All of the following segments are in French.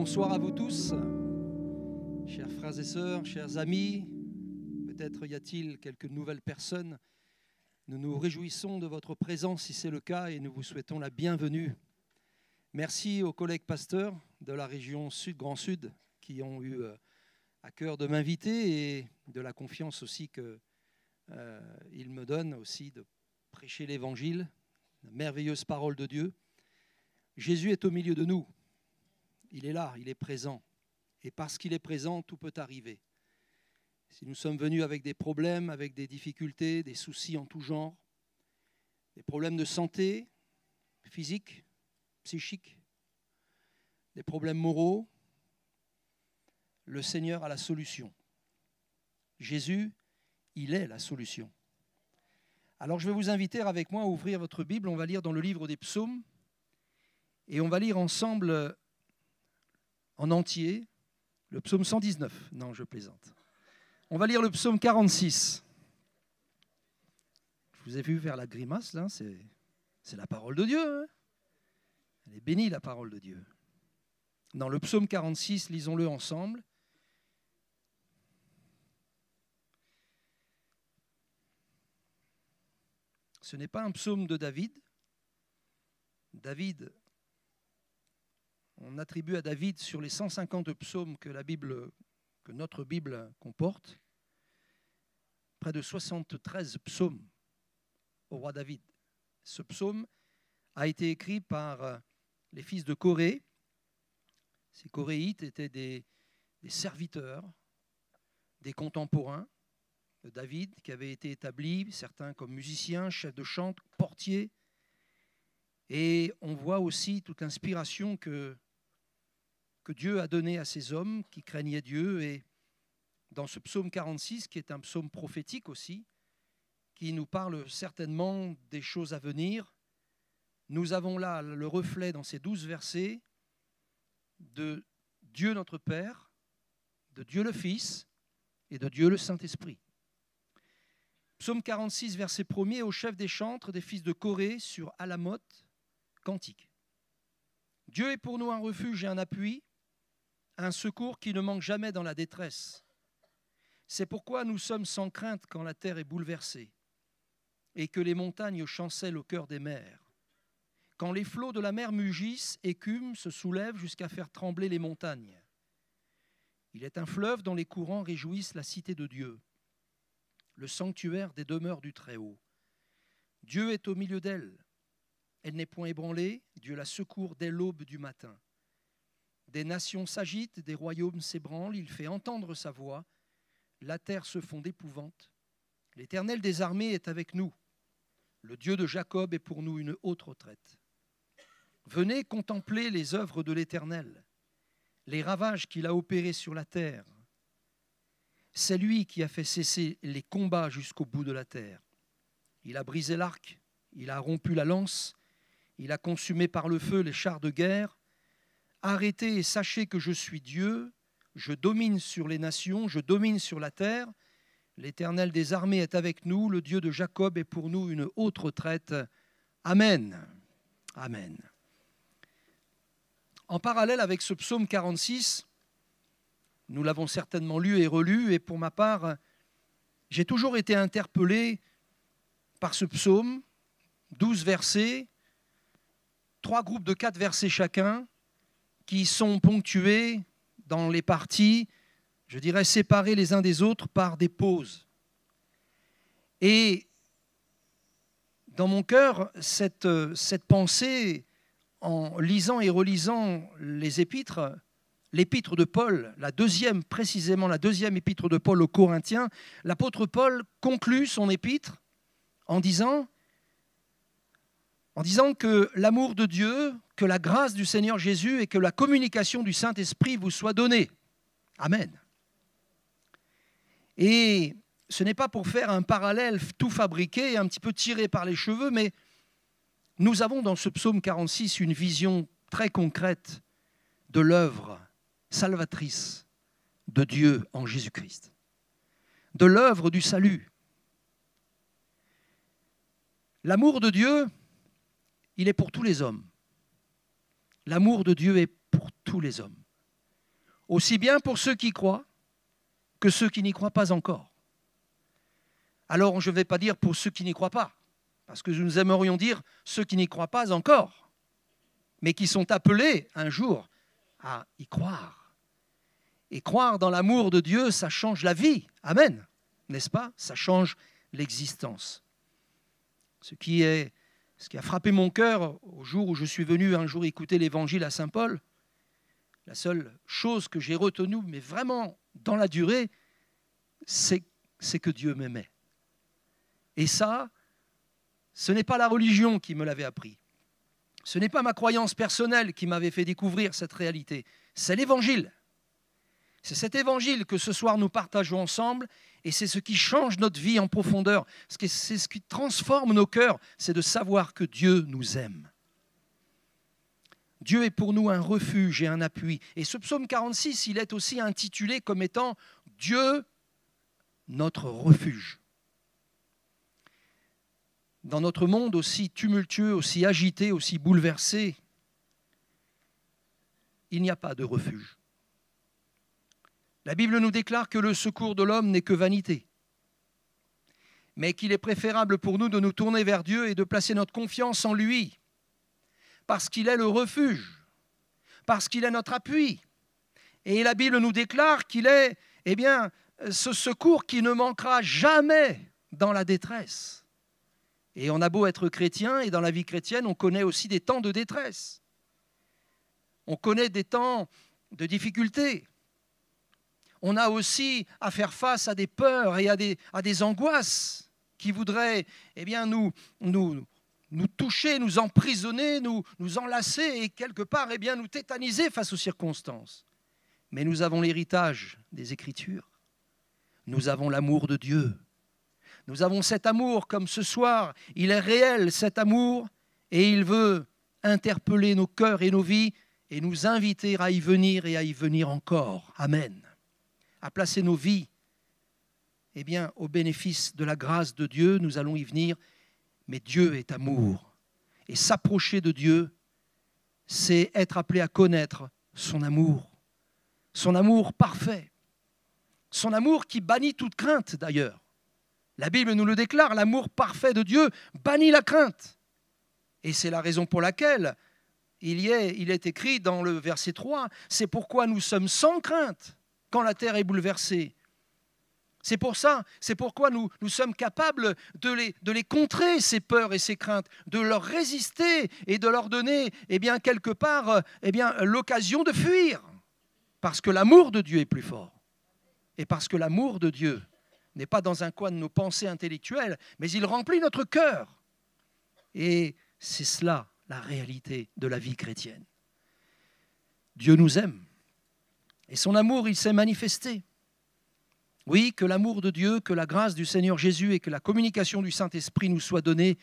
Bonsoir à vous tous, chers frères et sœurs, chers amis. Peut-être y a-t-il quelques nouvelles personnes. Nous nous réjouissons de votre présence si c'est le cas et nous vous souhaitons la bienvenue. Merci aux collègues pasteurs de la région Sud, Grand Sud, qui ont eu à cœur de m'inviter et de la confiance aussi qu'ils me donnent aussi de prêcher l'Évangile, la merveilleuse parole de Dieu. Jésus est au milieu de nous. Il est là, il est présent. Et parce qu'il est présent, tout peut arriver. Si nous sommes venus avec des problèmes, avec des difficultés, des soucis en tout genre, des problèmes de santé, physique, psychique, des problèmes moraux, le Seigneur a la solution. Jésus, il est la solution. Alors je vais vous inviter avec moi à ouvrir votre Bible. On va lire dans le livre des psaumes et on va lire ensemble en entier le psaume 119. Non, je plaisante. On va lire le psaume 46. Je vous ai vu faire la grimace, là, c'est la parole de Dieu. Hein, elle est bénie, la parole de Dieu. Dans le psaume 46, lisons-le ensemble. Ce n'est pas un psaume de David. David, on attribue à David sur les 150 psaumes que notre Bible comporte, près de 73 psaumes au roi David. Ce psaume a été écrit par les fils de Coré. Ces Coréites étaient des serviteurs, des contemporains de David, qui avaient été établis, certains comme musiciens, chefs de chant, portiers. Et on voit aussi toute l'inspiration que Dieu a donnée à ces hommes qui craignaient Dieu. Et dans ce psaume 46, qui est un psaume prophétique aussi, qui nous parle certainement des choses à venir, nous avons là le reflet dans ces 12 versets de Dieu notre Père, de Dieu le Fils et de Dieu le Saint-Esprit. Psaume 46, verset 1er, au chef des chantres des fils de Coré sur Alamoth, cantique. Dieu est pour nous un refuge et un appui, un secours qui ne manque jamais dans la détresse. C'est pourquoi nous sommes sans crainte quand la terre est bouleversée et que les montagnes chancellent au cœur des mers. Quand les flots de la mer mugissent, écument, se soulèvent jusqu'à faire trembler les montagnes. Il est un fleuve dont les courants réjouissent la cité de Dieu, le sanctuaire des demeures du Très-Haut. Dieu est au milieu d'elle. Elle n'est point ébranlée, Dieu la secourt dès l'aube du matin. Des nations s'agitent, des royaumes s'ébranlent, il fait entendre sa voix, la terre se fond d'épouvante. L'Éternel des armées est avec nous, le Dieu de Jacob est pour nous une haute retraite. Venez contempler les œuvres de l'Éternel, les ravages qu'il a opérés sur la terre. C'est lui qui a fait cesser les combats jusqu'au bout de la terre. Il a brisé l'arc, il a rompu la lance, il a consumé par le feu les chars de guerre. Arrêtez et sachez que je suis Dieu, je domine sur les nations, je domine sur la terre. L'Éternel des armées est avec nous, le Dieu de Jacob est pour nous une haute retraite. Amen. Amen. En parallèle avec ce psaume 46, nous l'avons certainement lu et relu, et pour ma part, j'ai toujours été interpellé par ce psaume, 12 versets, 3 groupes de 4 versets chacun, qui sont ponctués dans les parties, je dirais séparées les uns des autres par des pauses. Et dans mon cœur, cette pensée, en lisant et relisant les épîtres, l'épître de Paul, précisément la deuxième épître de Paul aux Corinthiens, l'apôtre Paul conclut son épître en disant que l'amour de Dieu, que la grâce du Seigneur Jésus et que la communication du Saint-Esprit vous soient données. Amen. Et ce n'est pas pour faire un parallèle tout fabriqué, un petit peu tiré par les cheveux, mais nous avons dans ce psaume 46 une vision très concrète de l'œuvre salvatrice de Dieu en Jésus-Christ, de l'œuvre du salut. L'amour de Dieu, il est pour tous les hommes. L'amour de Dieu est pour tous les hommes. aussi bien pour ceux qui croient que ceux qui n'y croient pas encore. Alors, je ne vais pas dire pour ceux qui n'y croient pas, parce que nous aimerions dire ceux qui n'y croient pas encore, mais qui sont appelés un jour à y croire. Et croire dans l'amour de Dieu, ça change la vie. Amen. N'est-ce pas? Ça change l'existence. Ce qui a frappé mon cœur au jour où je suis venu un jour écouter l'évangile à Saint-Paul, la seule chose que j'ai retenue, mais vraiment dans la durée, c'est que Dieu m'aimait. Et ça, ce n'est pas la religion qui me l'avait appris. Ce n'est pas ma croyance personnelle qui m'avait fait découvrir cette réalité. C'est l'évangile. C'est cet évangile que ce soir nous partageons ensemble et c'est ce qui change notre vie en profondeur. C'est ce qui transforme nos cœurs, c'est de savoir que Dieu nous aime. Dieu est pour nous un refuge et un appui. Et ce psaume 46, il est aussi intitulé comme étant « Dieu, notre refuge ». Dans notre monde aussi tumultueux, aussi agité, aussi bouleversé, il n'y a pas de refuge. La Bible nous déclare que le secours de l'homme n'est que vanité, mais qu'il est préférable pour nous de nous tourner vers Dieu et de placer notre confiance en lui, parce qu'il est le refuge, parce qu'il est notre appui. Et la Bible nous déclare qu'il est ce secours qui ne manquera jamais dans la détresse. Et on a beau être chrétien, et dans la vie chrétienne, on connaît aussi des temps de détresse. On connaît des temps de difficulté. On a aussi à faire face à des peurs et à des angoisses qui voudraient nous toucher, nous emprisonner, nous enlacer et quelque part nous tétaniser face aux circonstances. Mais nous avons l'héritage des Écritures. Nous avons l'amour de Dieu. Nous avons cet amour comme ce soir. Il est réel cet amour et il veut interpeller nos cœurs et nos vies et nous inviter à y venir et à y venir encore. Amen. À placer nos vies au bénéfice de la grâce de Dieu, nous allons y venir. Mais Dieu est amour. Et s'approcher de Dieu, c'est être appelé à connaître son amour parfait, son amour qui bannit toute crainte d'ailleurs. La Bible nous le déclare, l'amour parfait de Dieu bannit la crainte. Et c'est la raison pour laquelle il est écrit dans le verset 3, c'est pourquoi nous sommes sans crainte quand la terre est bouleversée. C'est pourquoi nous sommes capables de les contrer, ces peurs et ces craintes, de leur résister et de leur donner quelque part l'occasion de fuir. Parce que l'amour de Dieu est plus fort. Et parce que l'amour de Dieu n'est pas dans un coin de nos pensées intellectuelles, mais il remplit notre cœur. Et c'est cela, la réalité de la vie chrétienne. Dieu nous aime. Et son amour, il s'est manifesté. Oui, que l'amour de Dieu, que la grâce du Seigneur Jésus et que la communication du Saint-Esprit nous soient données.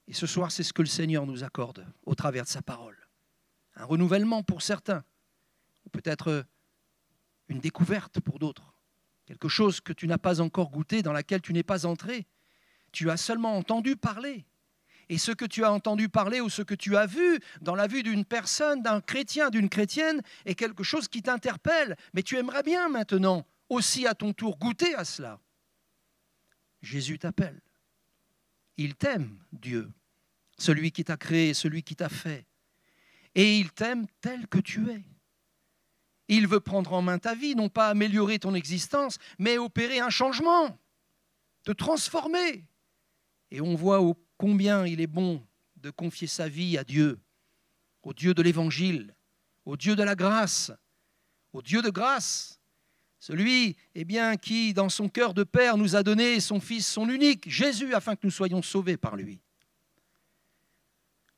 Et ce soir, c'est ce que le Seigneur nous accorde au travers de sa parole. Un renouvellement pour certains, ou peut-être une découverte pour d'autres. Quelque chose que tu n'as pas encore goûté, dans laquelle tu n'es pas entré. Tu as seulement entendu parler. Et ce que tu as entendu parler ou ce que tu as vu dans la vue d'une personne, d'un chrétien, d'une chrétienne, est quelque chose qui t'interpelle. Mais tu aimerais bien maintenant aussi à ton tour goûter à cela. Jésus t'appelle. Il t'aime, Dieu, celui qui t'a créé, celui qui t'a fait. Et il t'aime tel que tu es. Il veut prendre en main ta vie, non pas améliorer ton existence, mais opérer un changement, te transformer. Et on voit combien il est bon de confier sa vie à Dieu, au Dieu de l'Évangile, au Dieu de la grâce, au Dieu de grâce, celui qui, dans son cœur de Père, nous a donné son Fils, son unique, Jésus, afin que nous soyons sauvés par lui.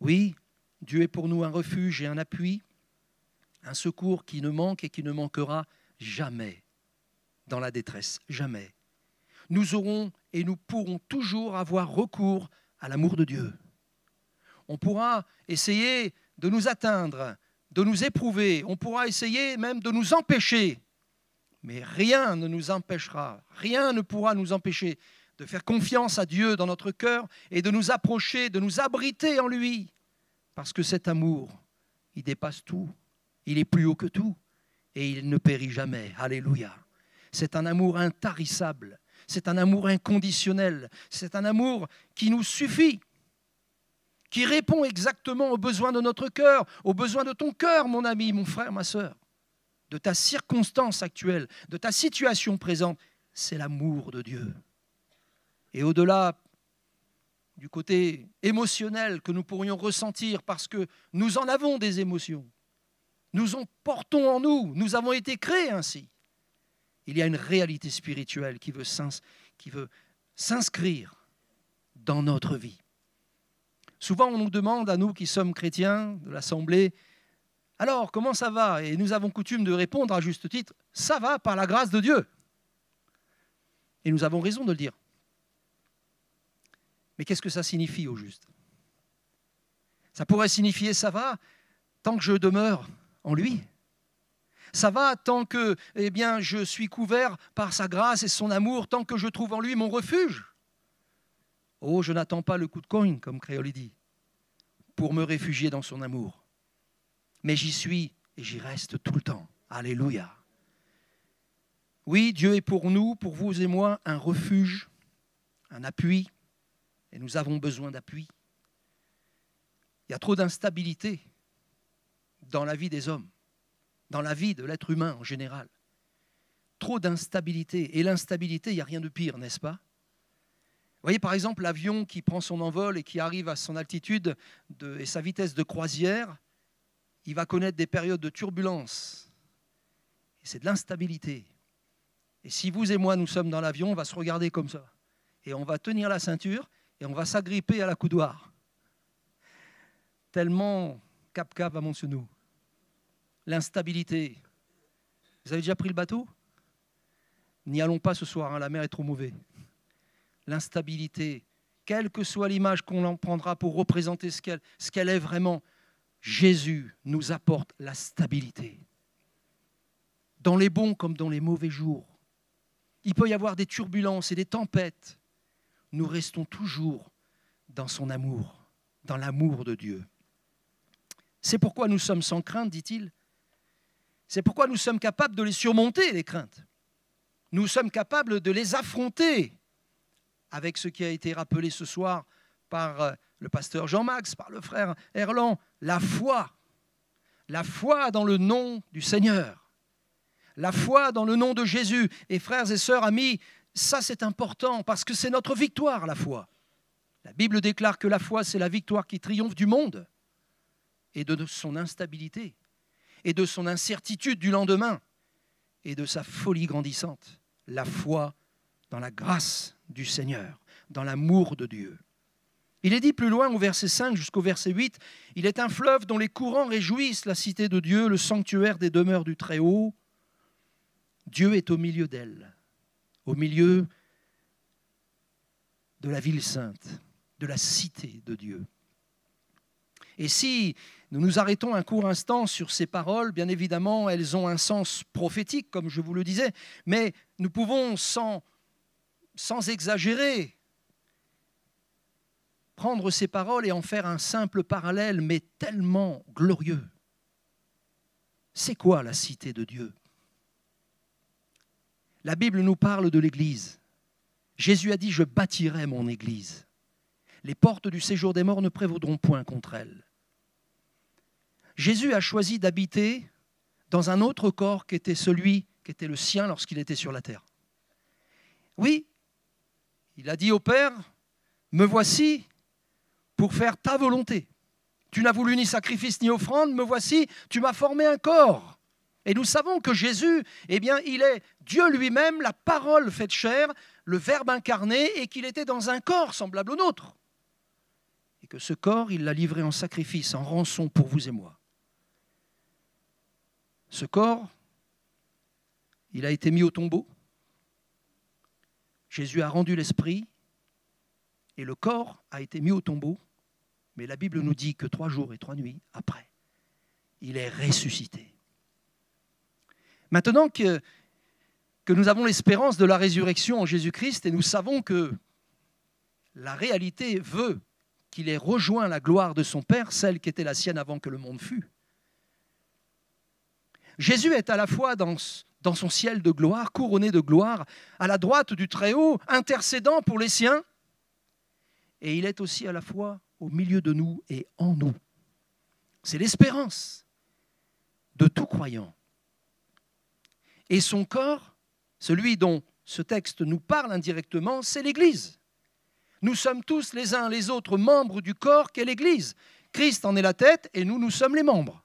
Oui, Dieu est pour nous un refuge et un appui, un secours qui ne manque et qui ne manquera jamais dans la détresse, jamais. Nous aurons et nous pourrons toujours avoir recours à l'amour de Dieu. On pourra essayer de nous atteindre, de nous éprouver, on pourra essayer même de nous empêcher, mais rien ne nous empêchera, rien ne pourra nous empêcher de faire confiance à Dieu dans notre cœur et de nous approcher, de nous abriter en lui, parce que cet amour, il dépasse tout. Il est plus haut que tout. et il ne périt jamais. Alléluia. C'est un amour intarissable, c'est un amour inconditionnel, c'est un amour qui nous suffit, qui répond exactement aux besoins de notre cœur, aux besoins de ton cœur, mon ami, mon frère, ma sœur, de ta circonstance actuelle, de ta situation présente. C'est l'amour de Dieu. Et au-delà du côté émotionnel que nous pourrions ressentir, parce que nous en avons des émotions, nous en portons en nous, nous avons été créés ainsi. Il y a une réalité spirituelle qui veut s'inscrire dans notre vie. Souvent, on nous demande, à nous qui sommes chrétiens de l'Assemblée, « Alors, comment ça va ?» Et nous avons coutume de répondre à juste titre, « Ça va par la grâce de Dieu. » Et nous avons raison de le dire. Mais qu'est-ce que ça signifie au juste? Ça pourrait signifier « Ça va tant que je demeure en lui. Ça va tant que je suis couvert par sa grâce et son amour, tant que je trouve en lui mon refuge. » Oh, je n'attends pas le coup de coin, comme Créole dit, pour me réfugier dans son amour. Mais j'y suis et j'y reste tout le temps. Alléluia. Oui, Dieu est pour nous, pour vous et moi, un refuge, un appui, et nous avons besoin d'appui. Il y a trop d'instabilité dans la vie des hommes, dans la vie de l'être humain en général. Trop d'instabilité. Et l'instabilité, il n'y a rien de pire, n'est-ce pas? Vous voyez par exemple l'avion qui prend son envol et qui arrive à son altitude et sa vitesse de croisière, il va connaître des périodes de turbulence. Et c'est de l'instabilité. Et si vous et moi, nous sommes dans l'avion, on va se regarder comme ça. Et on va tenir la ceinture et on va s'agripper à la coudoir. Tellement cap-cap va mon sous nous. L'instabilité. Vous avez déjà pris le bateau? N'y allons pas ce soir, hein, la mer est trop mauvaise. L'instabilité, quelle que soit l'image qu'on en prendra pour représenter ce qu'elle est vraiment, Jésus nous apporte la stabilité. Dans les bons comme dans les mauvais jours. Il peut y avoir des turbulences et des tempêtes. Nous restons toujours dans son amour, dans l'amour de Dieu. C'est pourquoi nous sommes sans crainte, dit-il. C'est pourquoi nous sommes capables de les surmonter, les craintes. Nous sommes capables de les affronter avec ce qui a été rappelé ce soir par le pasteur Jean-Max, par le frère Erland, la foi dans le nom du Seigneur, la foi dans le nom de Jésus. Et frères et sœurs, amis, ça c'est important parce que c'est notre victoire, la foi. La Bible déclare que la foi, c'est la victoire qui triomphe du monde et de son instabilité et de son incertitude du lendemain et de sa folie grandissante. La foi dans la grâce du Seigneur, dans l'amour de Dieu. Il est dit plus loin au verset 5 jusqu'au verset 8, « Il est un fleuve dont les courants réjouissent la cité de Dieu, le sanctuaire des demeures du Très-Haut. Dieu est au milieu d'elle, au milieu de la ville sainte, de la cité de Dieu. » Et si nous nous arrêtons un court instant sur ces paroles, bien évidemment, elles ont un sens prophétique, comme je vous le disais, mais nous pouvons sans exagérer, prendre ces paroles et en faire un simple parallèle, mais tellement glorieux. C'est quoi la cité de Dieu? La Bible nous parle de l'Église. Jésus a dit « Je bâtirai mon Église. Les portes du séjour des morts ne prévaudront point contre elle. » Jésus a choisi d'habiter dans un autre corps qui était celui qui était le sien lorsqu'il était sur la terre. Oui, il a dit au Père, « Me voici pour faire ta volonté. Tu n'as voulu ni sacrifice ni offrande, me voici, tu m'as formé un corps. » Et nous savons que Jésus, il est Dieu lui-même, la parole faite chair, le Verbe incarné, et qu'il était dans un corps semblable au nôtre. Et que ce corps, il l'a livré en sacrifice, en rançon pour vous et moi. Ce corps, il a été mis au tombeau. Jésus a rendu l'esprit et le corps a été mis au tombeau. Mais la Bible nous dit que 3 jours et 3 nuits après, il est ressuscité. Maintenant que nous avons l'espérance de la résurrection en Jésus-Christ et nous savons que la réalité veut qu'il ait rejoint la gloire de son Père, celle qui était la sienne avant que le monde fût, Jésus est à la fois dans son ciel de gloire, couronné de gloire, à la droite du Très-Haut, intercédant pour les siens. Et il est aussi à la fois au milieu de nous et en nous. C'est l'espérance de tout croyant. Et son corps, celui dont ce texte nous parle indirectement, c'est l'Église. Nous sommes tous les uns les autres membres du corps qu'est l'Église. Christ en est la tête et nous sommes les membres.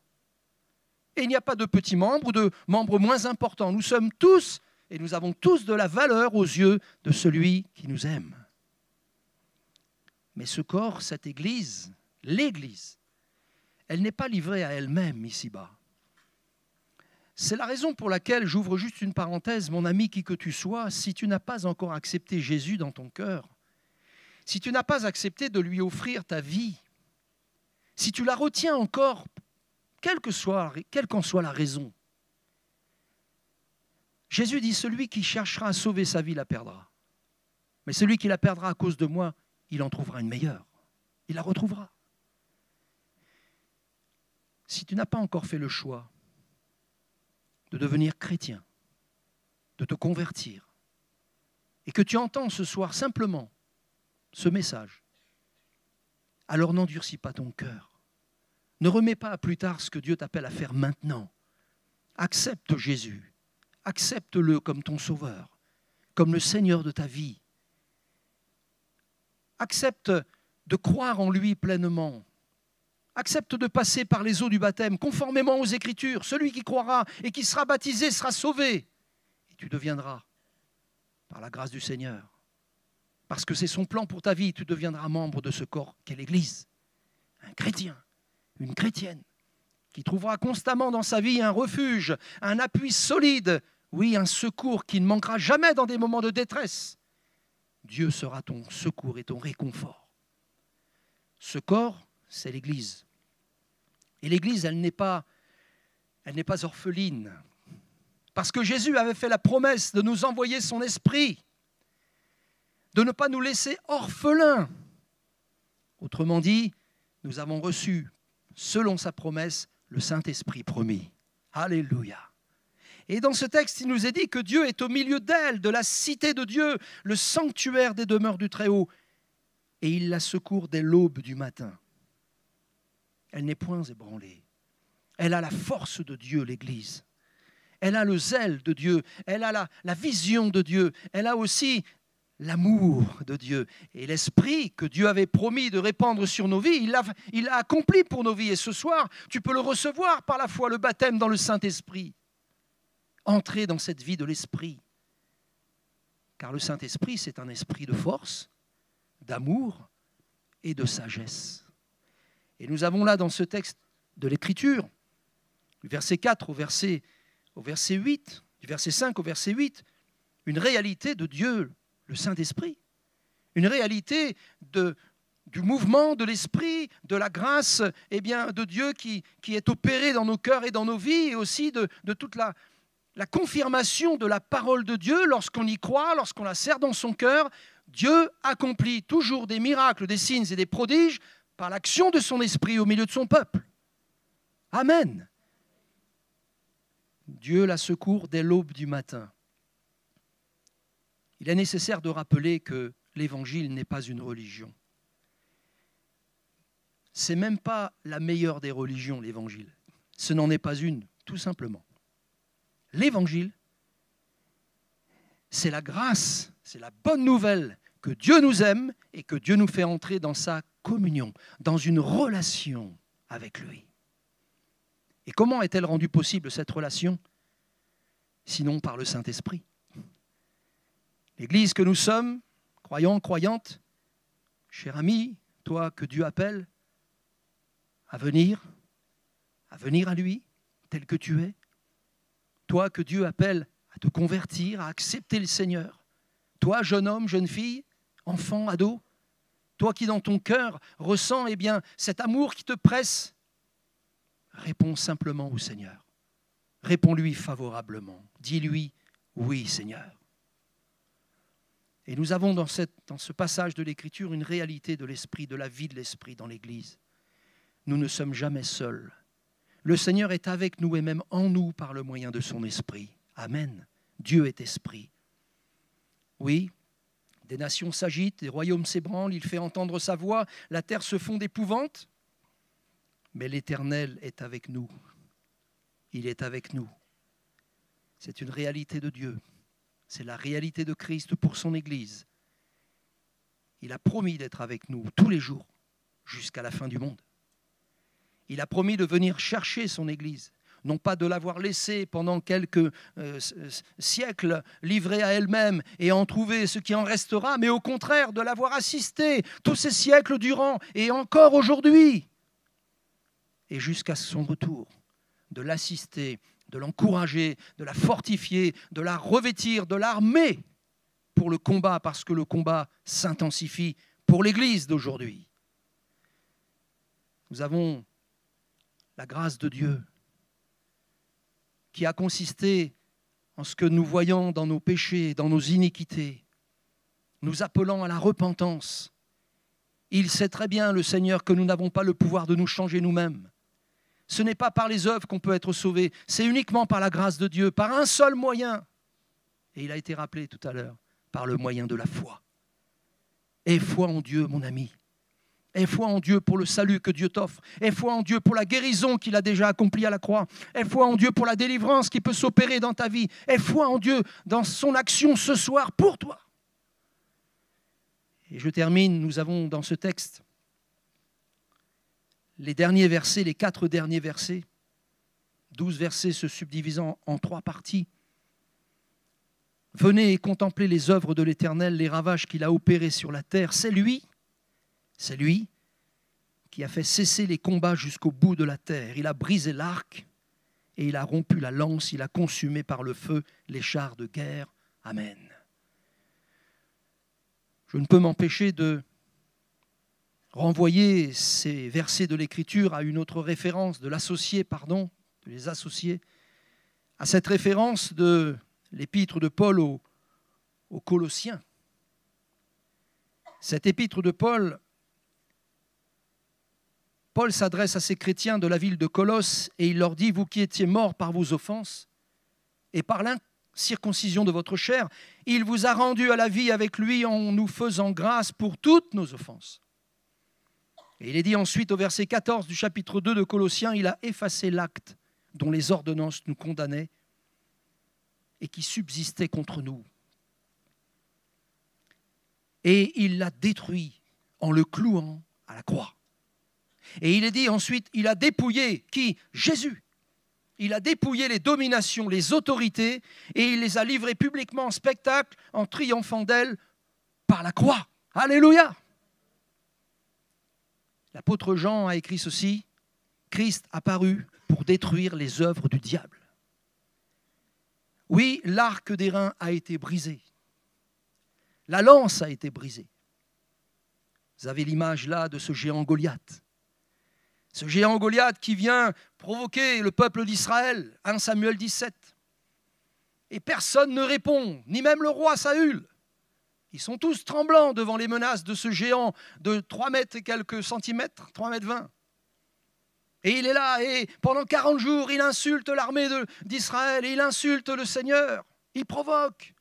Et il n'y a pas de petits membres ou de membres moins importants. Nous sommes tous et nous avons tous de la valeur aux yeux de celui qui nous aime. Mais ce corps, cette Église, l'Église, elle n'est pas livrée à elle-même ici-bas. C'est la raison pour laquelle, j'ouvre juste une parenthèse, mon ami qui que tu sois, si tu n'as pas encore accepté Jésus dans ton cœur, si tu n'as pas accepté de lui offrir ta vie, si tu la retiens encore, quelle qu'en soit la raison, Jésus dit, celui qui cherchera à sauver sa vie la perdra. Mais celui qui la perdra à cause de moi, il en trouvera une meilleure. Il la retrouvera. Si tu n'as pas encore fait le choix de devenir chrétien, de te convertir, et que tu entends ce soir simplement ce message, alors n'endurcis pas ton cœur. Ne remets pas à plus tard ce que Dieu t'appelle à faire maintenant. Accepte Jésus, accepte-le comme ton sauveur, comme le Seigneur de ta vie. Accepte de croire en lui pleinement. Accepte de passer par les eaux du baptême, conformément aux Écritures. Celui qui croira et qui sera baptisé sera sauvé. Et tu deviendras, par la grâce du Seigneur, parce que c'est son plan pour ta vie, tu deviendras membre de ce corps qu'est l'Église. Un chrétien, une chrétienne, qui trouvera constamment dans sa vie un refuge, un appui solide, oui, un secours qui ne manquera jamais dans des moments de détresse. Dieu sera ton secours et ton réconfort. Ce corps, c'est l'Église. Et l'Église, elle n'est pas orpheline. Parce que Jésus avait fait la promesse de nous envoyer son esprit, de ne pas nous laisser orphelins. Autrement dit, nous avons reçu, selon sa promesse, le Saint-Esprit promis. Alléluia. Et dans ce texte, il nous est dit que Dieu est au milieu d'elle, de la cité de Dieu, le sanctuaire des demeures du Très-Haut. Et il la secourt dès l'aube du matin. Elle n'est point ébranlée. Elle a la force de Dieu, l'Église. Elle a le zèle de Dieu. Elle a la vision de Dieu. Elle a aussi l'amour de Dieu. Et l'Esprit que Dieu avait promis de répandre sur nos vies, il l'a accompli pour nos vies. Et ce soir, tu peux le recevoir par la foi, le baptême dans le Saint-Esprit. Entrer dans cette vie de l'Esprit. Car le Saint-Esprit, c'est un esprit de force, d'amour et de sagesse. Et nous avons là dans ce texte de l'Écriture, du verset 4 au verset 8, du verset 5 au verset 8, une réalité de Dieu, le Saint-Esprit, une réalité du mouvement de l'Esprit, de la grâce de Dieu qui est opérée dans nos cœurs et dans nos vies, et aussi de toute la confirmation de la parole de Dieu lorsqu'on y croit, lorsqu'on la serre dans son cœur. Dieu accomplit toujours des miracles, des signes et des prodiges par l'action de son esprit au milieu de son peuple. Amen. Dieu la secourt dès l'aube du matin. Il est nécessaire de rappeler que l'Évangile n'est pas une religion. Ce n'est même pas la meilleure des religions, l'Évangile. Ce n'en est pas une, tout simplement. L'Évangile, c'est la grâce, c'est la bonne nouvelle que Dieu nous aime et que Dieu nous fait entrer dans sa communion, dans une relation avec lui. Et comment est-elle rendue possible cette relation? Sinon par le Saint-Esprit. L'Église que nous sommes, croyants, croyantes, cher ami, toi que Dieu appelle à venir à lui, tel que tu es, toi que Dieu appelle à te convertir, à accepter le Seigneur, toi, jeune homme, jeune fille, enfant, ado, toi qui dans ton cœur ressens cet amour qui te presse, réponds simplement au Seigneur. Réponds-lui favorablement. Dis-lui, oui Seigneur. Et nous avons dans ce passage de l'Écriture une réalité de l'Esprit, de la vie de l'Esprit dans l'Église. Nous ne sommes jamais seuls. Le Seigneur est avec nous et même en nous par le moyen de son esprit. Amen. Dieu est esprit. Oui, des nations s'agitent, des royaumes s'ébranlent, il fait entendre sa voix, la terre se fond d'épouvante. Mais l'Éternel est avec nous. Il est avec nous. C'est une réalité de Dieu. C'est la réalité de Christ pour son Église. Il a promis d'être avec nous tous les jours jusqu'à la fin du monde. Il a promis de venir chercher son Église, non pas de l'avoir laissée pendant quelques siècles livrée à elle-même et en trouver ce qui en restera, mais au contraire de l'avoir assistée tous ces siècles durant et encore aujourd'hui et jusqu'à son retour, de l'assister, de l'encourager, de la fortifier, de la revêtir, de l'armer pour le combat, parce que le combat s'intensifie pour l'Église d'aujourd'hui. Nous avons la grâce de Dieu qui a consisté en ce que nous voyons dans nos péchés, dans nos iniquités, nous appelant à la repentance. Il sait très bien, le Seigneur, que nous n'avons pas le pouvoir de nous changer nous-mêmes. Ce n'est pas par les œuvres qu'on peut être sauvé, c'est uniquement par la grâce de Dieu, par un seul moyen. Et il a été rappelé tout à l'heure, par le moyen de la foi. Aie foi en Dieu, mon ami. Aie foi en Dieu pour le salut que Dieu t'offre. Aie foi en Dieu pour la guérison qu'il a déjà accomplie à la croix. Aie foi en Dieu pour la délivrance qui peut s'opérer dans ta vie. Aie foi en Dieu dans son action ce soir pour toi. Et je termine, nous avons dans ce texte les derniers versets, les 4 derniers versets, 12 versets se subdivisant en 3 parties. Venez et contemplez les œuvres de l'Éternel, les ravages qu'il a opérés sur la terre. C'est lui qui a fait cesser les combats jusqu'au bout de la terre. Il a brisé l'arc et il a rompu la lance, il a consumé par le feu les chars de guerre. Amen. Je ne peux m'empêcher de renvoyer ces versets de l'Écriture à une autre référence, de les associer à cette référence de l'épître de Paul aux Colossiens. Cette épître de Paul s'adresse à ces chrétiens de la ville de Colosse et il leur dit « Vous qui étiez morts par vos offenses et par l'incirconcision de votre chair, il vous a rendus à la vie avec lui en nous faisant grâce pour toutes nos offenses. » Et il est dit ensuite au verset 14 du chapitre 2 de Colossiens, il a effacé l'acte dont les ordonnances nous condamnaient et qui subsistait contre nous. Et il l'a détruit en le clouant à la croix. Et il est dit ensuite, il a dépouillé qui ? Jésus. Il a dépouillé les dominations, les autorités, et il les a livrées publiquement en spectacle, en triomphant d'elles par la croix. Alléluia ! L'apôtre Jean a écrit ceci, Christ apparut pour détruire les œuvres du diable. Oui, l'arc d'airain a été brisé. La lance a été brisée. Vous avez l'image là de ce géant Goliath. Ce géant Goliath qui vient provoquer le peuple d'Israël, 1 Samuel 17. Et personne ne répond, ni même le roi Saül. Ils sont tous tremblants devant les menaces de ce géant de 3 mètres et quelques centimètres, 3 mètres 20. Et il est là, et pendant 40 jours, il insulte l'armée d'Israël, et il insulte le Seigneur. Il provoque.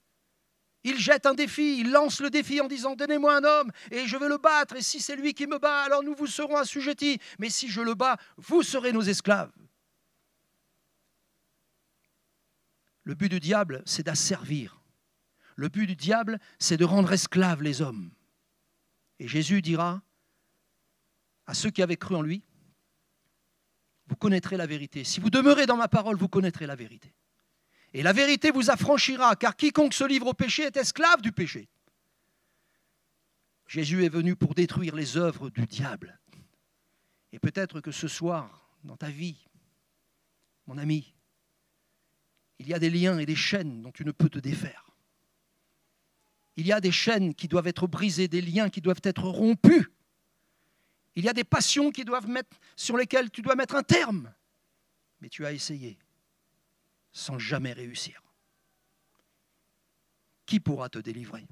Il jette un défi, il lance le défi en disant « Donnez-moi un homme, et je vais le battre, et si c'est lui qui me bat, alors nous vous serons assujettis. Mais si je le bats, vous serez nos esclaves. » Le but du diable, c'est d'asservir. Le but du diable, c'est de rendre esclaves les hommes. Et Jésus dira à ceux qui avaient cru en lui, vous connaîtrez la vérité. Si vous demeurez dans ma parole, vous connaîtrez la vérité. Et la vérité vous affranchira, car quiconque se livre au péché est esclave du péché. Jésus est venu pour détruire les œuvres du diable. Et peut-être que ce soir, dans ta vie, mon ami, il y a des liens et des chaînes dont tu ne peux te défaire. Il y a des chaînes qui doivent être brisées, des liens qui doivent être rompus. Il y a des passions sur lesquelles tu dois mettre un terme. Mais tu as essayé sans jamais réussir. Qui pourra te délivrer ?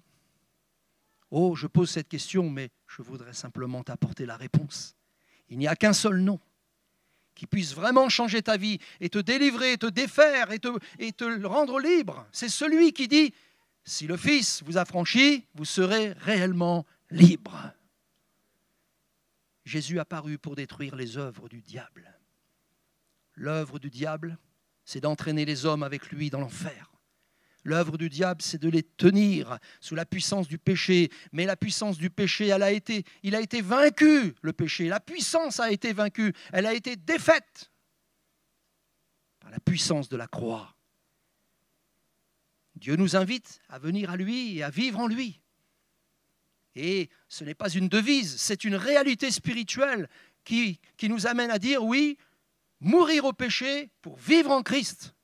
Oh, je pose cette question, mais je voudrais simplement t'apporter la réponse. Il n'y a qu'un seul nom qui puisse vraiment changer ta vie et te délivrer, et te défaire et te rendre libre. C'est celui qui dit, si le Fils vous affranchit, vous serez réellement libre. Jésus apparut pour détruire les œuvres du diable. L'œuvre du diable, c'est d'entraîner les hommes avec lui dans l'enfer. L'œuvre du diable, c'est de les tenir sous la puissance du péché. Mais la puissance du péché, il a été vaincu, le péché. La puissance a été vaincue. Elle a été défaite par la puissance de la croix. Dieu nous invite à venir à lui et à vivre en lui. Et ce n'est pas une devise, c'est une réalité spirituelle qui nous amène à dire, oui, mourir au péché pour vivre en Christ.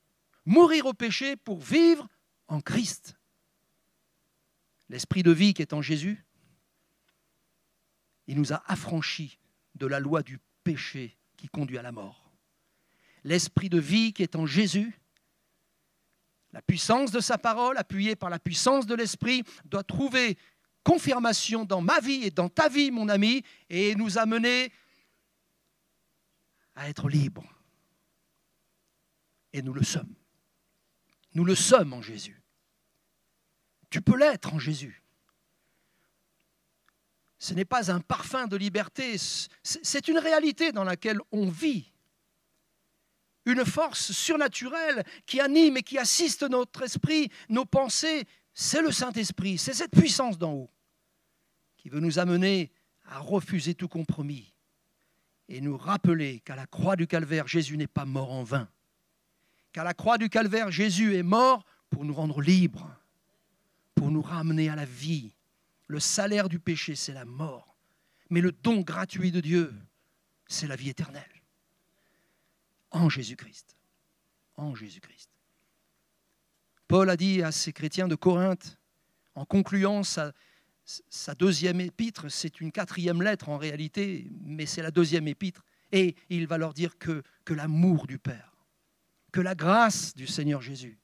Mourir au péché pour vivre en Christ. L'esprit de vie qui est en Jésus, il nous a affranchis de la loi du péché qui conduit à la mort. L'esprit de vie qui est en Jésus, la puissance de sa parole, appuyée par la puissance de l'esprit, doit trouver confirmation dans ma vie et dans ta vie, mon ami, et nous amener à être libres. Et nous le sommes. Nous le sommes en Jésus. Tu peux l'être en Jésus. Ce n'est pas un parfum de liberté, c'est une réalité dans laquelle on vit. Une force surnaturelle qui anime et qui assiste notre esprit, nos pensées, c'est le Saint-Esprit, c'est cette puissance d'en haut qui veut nous amener à refuser tout compromis et nous rappeler qu'à la croix du Calvaire, Jésus n'est pas mort en vain. Qu'à la croix du Calvaire, Jésus est mort pour nous rendre libres, pour nous ramener à la vie. Le salaire du péché, c'est la mort. Mais le don gratuit de Dieu, c'est la vie éternelle. En Jésus-Christ. En Jésus-Christ. Paul a dit à ces chrétiens de Corinthe, en concluant sa deuxième épître, c'est une quatrième lettre en réalité, mais c'est la deuxième épître, et il va leur dire que l'amour du Père, que la grâce du Seigneur Jésus,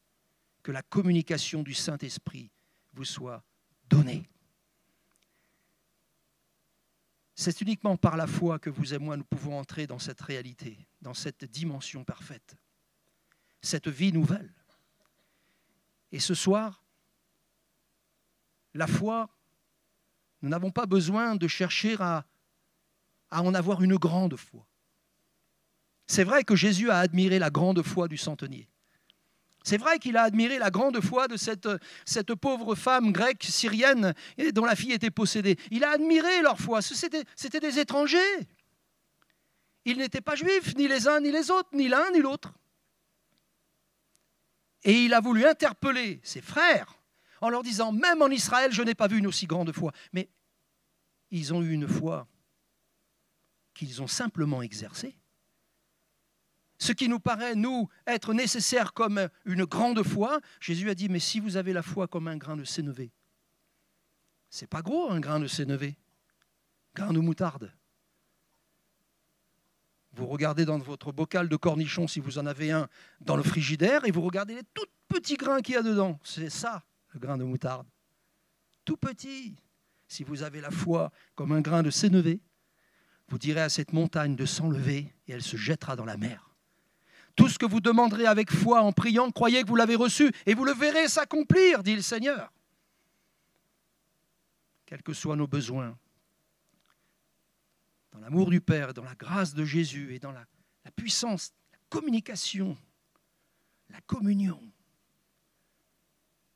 que la communication du Saint-Esprit vous soit donnée. C'est uniquement par la foi que vous et moi, nous pouvons entrer dans cette réalité, dans cette dimension parfaite, cette vie nouvelle. Et ce soir, la foi, nous n'avons pas besoin de chercher à en avoir une grande foi. C'est vrai que Jésus a admiré la grande foi du centenier. C'est vrai qu'il a admiré la grande foi de cette pauvre femme grecque, syrienne, dont la fille était possédée. Il a admiré leur foi. C'était des étrangers. Ils n'étaient pas juifs, ni les uns ni les autres, ni l'un ni l'autre. Et il a voulu interpeller ses frères en leur disant, même en Israël, je n'ai pas vu une aussi grande foi. Mais ils ont eu une foi qu'ils ont simplement exercée. Ce qui nous paraît, nous, être nécessaire comme une grande foi, Jésus a dit, mais si vous avez la foi comme un grain de sénévé, c'est pas gros un grain de sénévé, grain de moutarde. Vous regardez dans votre bocal de cornichons, si vous en avez un, dans le frigidaire, et vous regardez les tout petits grains qu'il y a dedans. C'est ça, le grain de moutarde. Tout petit. Si vous avez la foi comme un grain de sénévé, vous direz à cette montagne de s'enlever et elle se jettera dans la mer. Tout ce que vous demanderez avec foi en priant, croyez que vous l'avez reçu et vous le verrez s'accomplir, dit le Seigneur. Quels que soient nos besoins, dans l'amour du Père, dans la grâce de Jésus et dans la puissance, la communication, la communion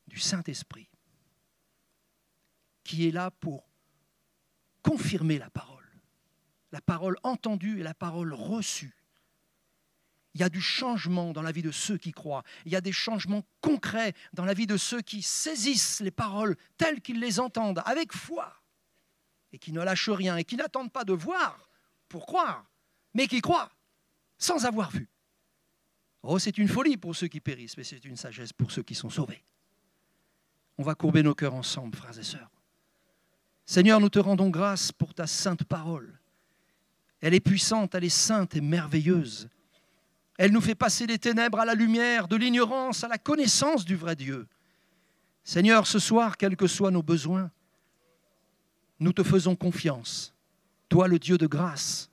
du Saint-Esprit, qui est là pour confirmer la parole entendue et la parole reçue. Il y a du changement dans la vie de ceux qui croient. Il y a des changements concrets dans la vie de ceux qui saisissent les paroles telles qu'ils les entendent, avec foi, et qui ne lâchent rien, et qui n'attendent pas de voir pour croire, mais qui croient sans avoir vu. Oh, c'est une folie pour ceux qui périssent, mais c'est une sagesse pour ceux qui sont sauvés. On va courber nos cœurs ensemble, frères et sœurs. Seigneur, nous te rendons grâce pour ta sainte parole. Elle est puissante, elle est sainte et merveilleuse. Elle nous fait passer des ténèbres à la lumière, de l'ignorance à la connaissance du vrai Dieu. Seigneur, ce soir, quels que soient nos besoins, nous te faisons confiance. Toi, le Dieu de grâce,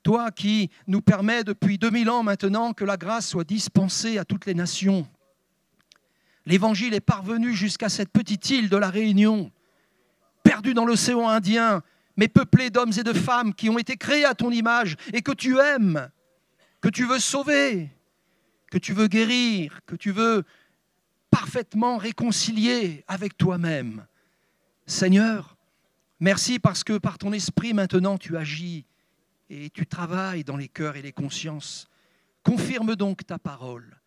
Toi qui nous permets depuis 2000 ans maintenant que la grâce soit dispensée à toutes les nations. L'Évangile est parvenu jusqu'à cette petite île de la Réunion, perdue dans l'océan Indien, mais peuplée d'hommes et de femmes qui ont été créés à ton image et que tu aimes, que tu veux sauver, que tu veux guérir, que tu veux parfaitement réconcilier avec toi-même. Seigneur, merci parce que par ton esprit maintenant tu agis et tu travailles dans les cœurs et les consciences. Confirme donc ta parole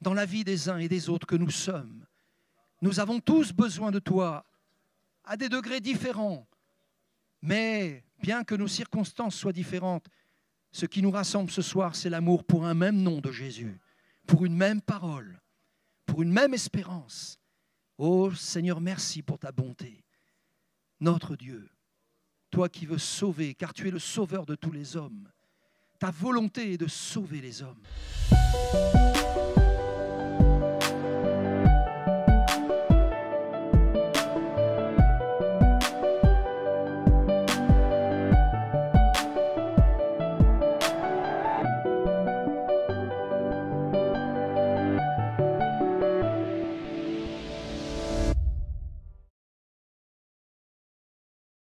dans la vie des uns et des autres que nous sommes. Nous avons tous besoin de toi à des degrés différents, mais bien que nos circonstances soient différentes, ce qui nous rassemble ce soir, c'est l'amour pour un même nom de Jésus, pour une même parole, pour une même espérance. Oh Seigneur, merci pour ta bonté. Notre Dieu, toi qui veux sauver, car tu es le sauveur de tous les hommes, ta volonté est de sauver les hommes.